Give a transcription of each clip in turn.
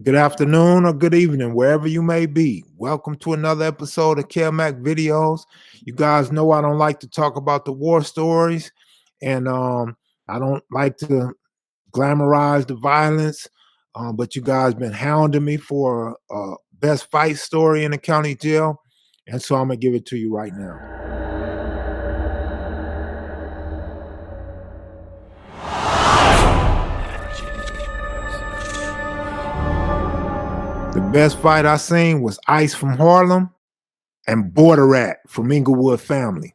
Good afternoon or good evening, wherever you may be. Welcome to another episode of Mac Videos. You guys know I don't like to talk about the war stories, and I don't like to glamorize the violence. But you guys been hounding me for best fight story in the county jail, and so I'm gonna give it to you right now. The best fight I seen was Ice from Harlem and Border Rat from Inglewood Family.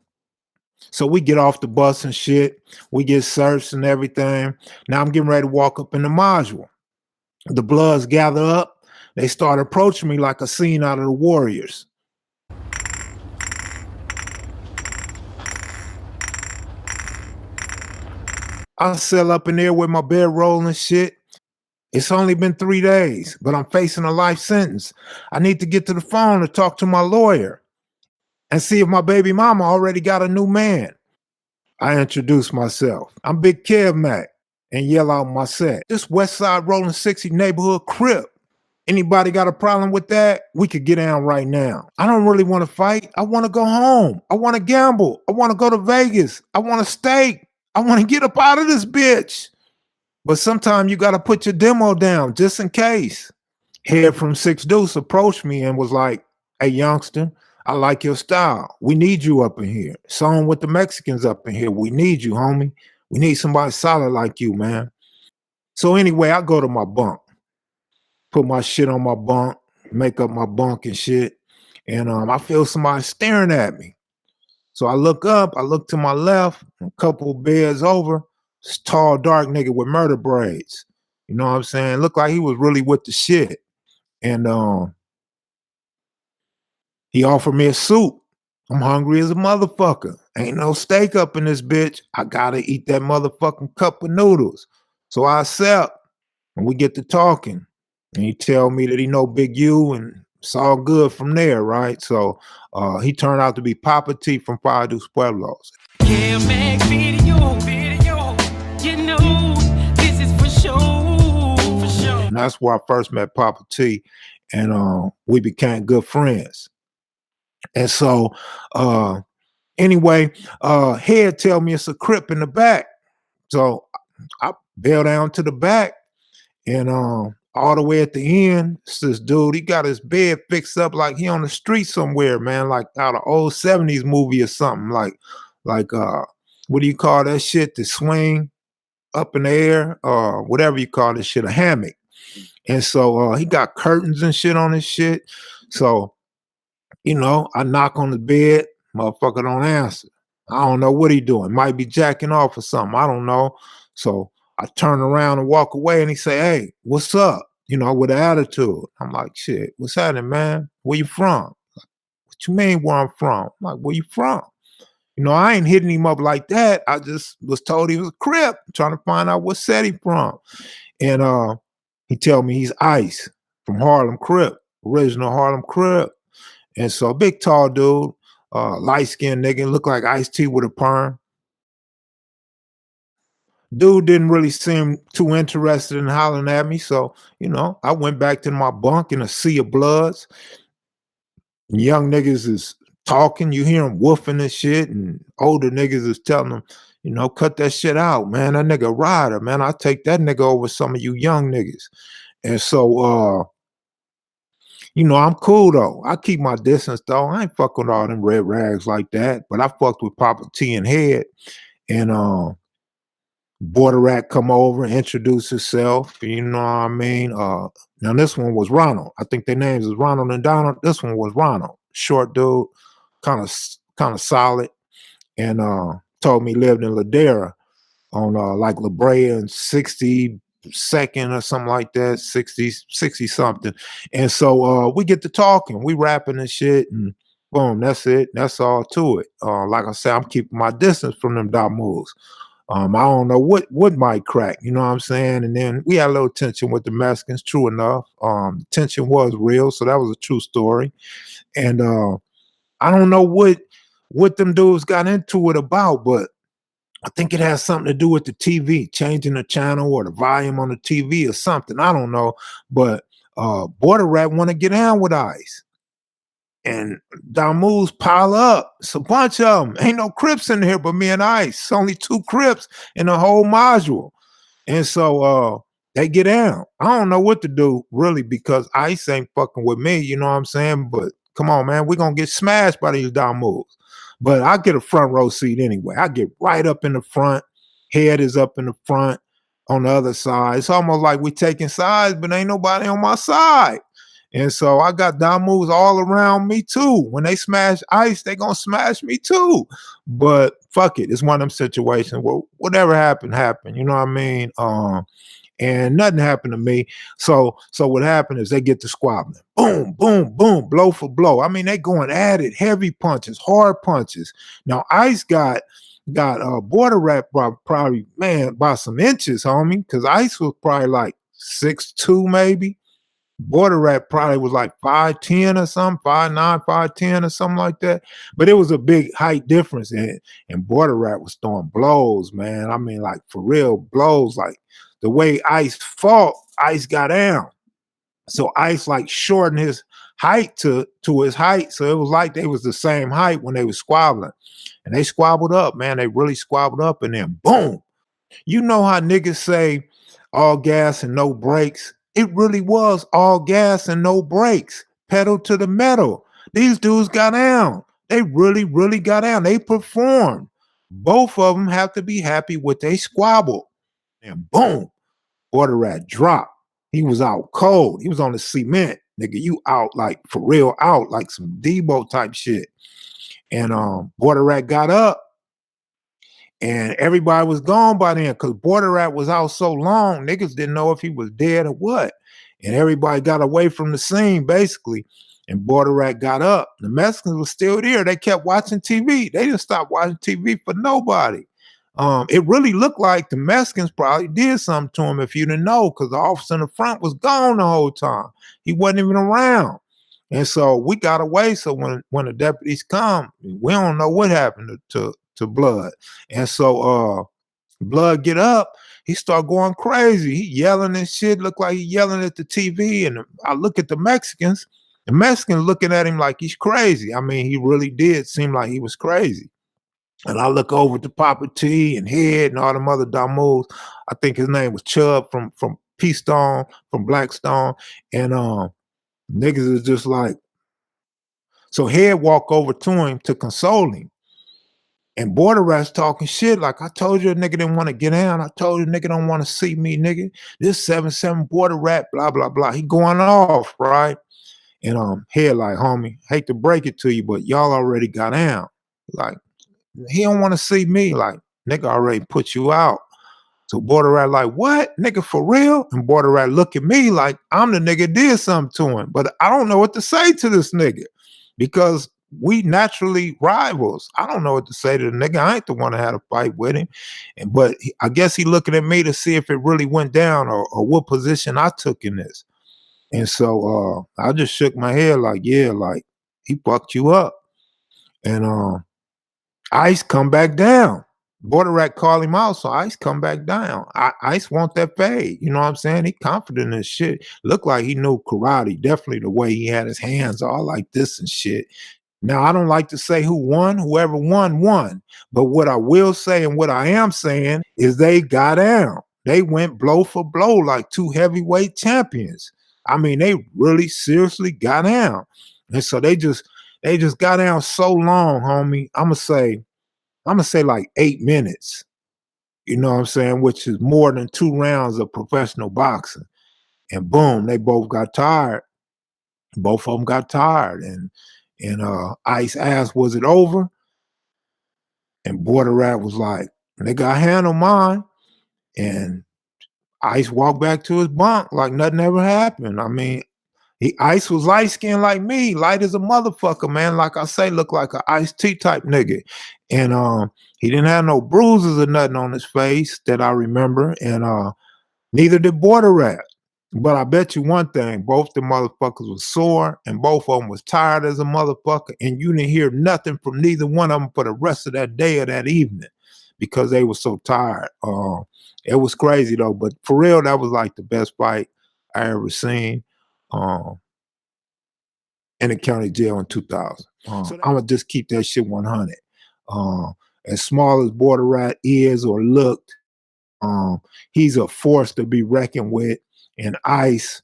So we get off the bus and shit. We get searched and everything. Now I'm getting ready to walk up in the module. The Bloods gather up. They start approaching me like a scene out of the Warriors. I sail up in there with my bedroll and shit. It's only been 3 days, but I'm facing a life sentence. I need to get to the phone to talk to my lawyer and see if my baby mama already got a new man. I introduce myself. I'm Big Kev Mac and yell out my set. This Westside Rolling 60 neighborhood Crip. Anybody got a problem with that? We could get down right now. I don't really want to fight. I want to go home. I want to gamble. I want to go to Vegas. I want a steak. I want to get up out of this bitch. But sometimes you got to put your demo down just in case. Head from Six Deuce approached me and was like, "Hey, youngster, I like your style. We need you up in here. Song with the Mexicans up in here. We need you, homie. We need somebody solid like you, man." So anyway, I go to my bunk, put my shit on my bunk, make up my bunk and shit. And I feel somebody staring at me. So I look up, I look to my left, a couple of beds over, this tall, dark nigga with murder braids. You know what I'm saying? Looked like he was really with the shit. And he offered me a soup. I'm hungry as a motherfucker. Ain't no steak up in this bitch. I gotta eat that motherfucking cup of noodles. So I accept, and we get to talking. And he tell me that he know Big U, and it's all good from there, right? So he turned out to be Papa T from Five Dos Pueblos. Yeah, make video, you know, this is for sure. And that's where I first met Papa T, and we became good friends. And so anyway, Head tell me it's a Crip in the back. So I bail down to the back, and all the way at the end, it's this dude, he got his bed fixed up like he on the street somewhere, man, like out of old 70s movie or something, like what do you call that shit? The swing up in the air, whatever you call this shit, a hammock. And so he got curtains and shit on his shit. So, you know, I knock on the bed, motherfucker don't answer. I don't know what he doing. Might be jacking off or something. I don't know. So I turn around and walk away, and he say, "Hey, what's up?" You know, with an attitude. I'm like, "Shit, what's happening, man? Where you from?" "What you mean where I'm from?" I'm like, "Where you from?" You know, I ain't hitting him up like that. I just was told he was a Crip, trying to find out what set he from. And he tell me he's Ice from Harlem Crip, original Harlem Crip. And so big tall dude, light-skinned nigga, look like Ice-T with a perm. Dude didn't really seem too interested in hollering at me. So, you know, I went back to my bunk in a sea of bloods. Young niggas is talking, you hear them woofing and shit, and older niggas is telling them, you know, cut that shit out, man. That nigga a rider, man. I'll take that nigga over some of you young niggas. And so you know, I'm cool though. I keep my distance though. I ain't fucking with all them red rags like that. But I fucked with Papa T and Head, and Border Rat come over and introduce himself. You know what I mean? Now this one was Ronald. I think their names is Ronald and Donald. This one was Ronald, short dude, kind of solid, and told me he lived in Ladera on like La Brea and 62nd or something like that, 60 something. And so we get to talking, we rapping and shit, and boom, that's it. That's all to it. Like I said, I'm keeping my distance from them dot moves. I don't know what might crack, you know what I'm saying? And then we had a little tension with the Mexicans, true enough. Tension was real, so that was a true story. And I don't know what them dudes got into it about, but I think it has something to do with the TV, changing the channel or the volume on the TV or something. I don't know. But Border Rat want to get down with Ice. And Damus pile up. It's a bunch of them. Ain't no Crips in here but me and Ice. It's only 2 Crips in the whole module. And so they get down. I don't know what to do, really, because Ice ain't fucking with me, you know what I'm saying? But come on, man, we're going to get smashed by these Damus. But I get a front row seat anyway. I get right up in the front. Head is up in the front on the other side. It's almost like we taking sides, but ain't nobody on my side. And so I got Damus all around me too. When they smash Ice, they gonna smash me too. But fuck it, it's one of them situations where whatever happened, happened. You know what I mean? And nothing happened to me. So what happened is they get to squabbling. Boom, boom, boom, blow for blow. I mean, they going at it, heavy punches, hard punches. Now Ice got Border Rat probably, man, by some inches, homie, because Ice was probably like 6'2", maybe. Border Rat probably was like 5'10" or something, 5'9", 5'10" or something like that. But it was a big height difference. And Border Rat was throwing blows, man. I mean, like for real blows. Like the way Ice fought, Ice got down. So Ice like shortened his height to his height. So it was like they was the same height when they was squabbling. And they squabbled up, man. They really squabbled up, and then boom. You know how niggas say all gas and no brakes? It really was all gas and no brakes. Pedal to the metal. These dudes got down. They really, really got down. They performed. Both of them have to be happy with they squabble. And boom, Border Rat dropped. He was out cold. He was on the cement. Nigga, you out like for real out, like some Debo type shit. And Border Rat got up. And everybody was gone by then because Border Rat was out so long, niggas didn't know if he was dead or what. And everybody got away from the scene, basically. And Border Rat got up. The Mexicans were still there. They kept watching TV. They didn't stop watching TV for nobody. It really looked like the Mexicans probably did something to him if you didn't know, because the officer in the front was gone the whole time. He wasn't even around. And so we got away. So when the deputies come, we don't know what happened to Blood. And so Blood get up, he start going crazy. He yelling and shit, look like he yelling at the TV. And I look at the Mexicans looking at him like he's crazy. I mean, he really did seem like he was crazy. And I look over to Papa T and Head and all them other Damus. I think his name was Chubb from P-Stone, from Blackstone. And niggas is just like, so Head walk over to him to console him. And Border Rat's talking shit like, I told you a nigga didn't want to get down. I told you a nigga don't want to see me, nigga. This 7-7 Border Rat, blah, blah, blah. He going off, right? And Head like, homie, hate to break it to you, but y'all already got down. Like, he don't want to see me. Like, nigga already put you out. So Border Rat like, what? Nigga, for real? And Border Rat look at me like I'm the nigga did something to him. But I don't know what to say to this nigga because we naturally rivals. I don't know what to say to the nigga. I ain't the one that had a fight with him. But I guess he looking at me to see if it really went down or what position I took in this. And so I just shook my head like, yeah, like he fucked you up. And Ice come back down. Border Rat call him out, so Ice come back down. Ice want that fade. You know what I'm saying? He confident in his shit. Looked like he knew karate. Definitely the way he had his hands all like this and shit. Now, I don't like to say who won. Whoever won, won. But what I will say and what I am saying is they got down. They went blow for blow like 2 heavyweight champions. I mean, they really seriously got down. And so they just got down so long, homie. I'm gonna say like 8 minutes. You know what I'm saying? Which is more than 2 rounds of professional boxing. And boom, they both got tired. Both of them got tired. And Ice asked, was it over? And Border Rat was like, nigga, I handle mine. And Ice walked back to his bunk like nothing ever happened. I mean, Ice was light skinned like me, light as a motherfucker, man. Like I say, look like an Ice T type nigga. And he didn't have no bruises or nothing on his face that I remember. And neither did Border Rat. But I bet you one thing, both the motherfuckers was sore and both of them was tired as a motherfucker. And you didn't hear nothing from neither one of them for the rest of that day or that evening because they were so tired. It was crazy though. But for real, that was like the best fight I ever seen. in the county jail in 2000. So I'm gonna just keep that shit 100. As small as Border Rat is or looked, he's a force to be reckoned with, and Ice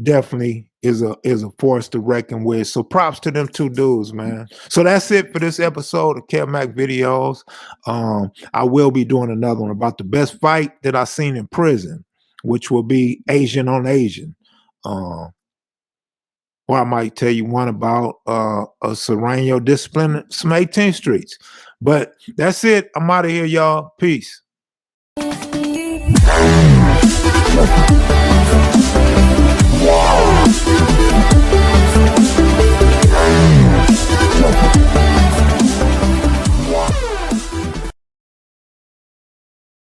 definitely is a force to reckon with. So props to them two dudes, man. So that's it for this episode of Kev Mac Videos. I will be doing another one about the best fight that I seen in prison, which will be Asian on Asian. Or I might tell you one about a Serrano discipline, some 18th Streets. But that's it. I'm out of here, y'all. Peace. Wow.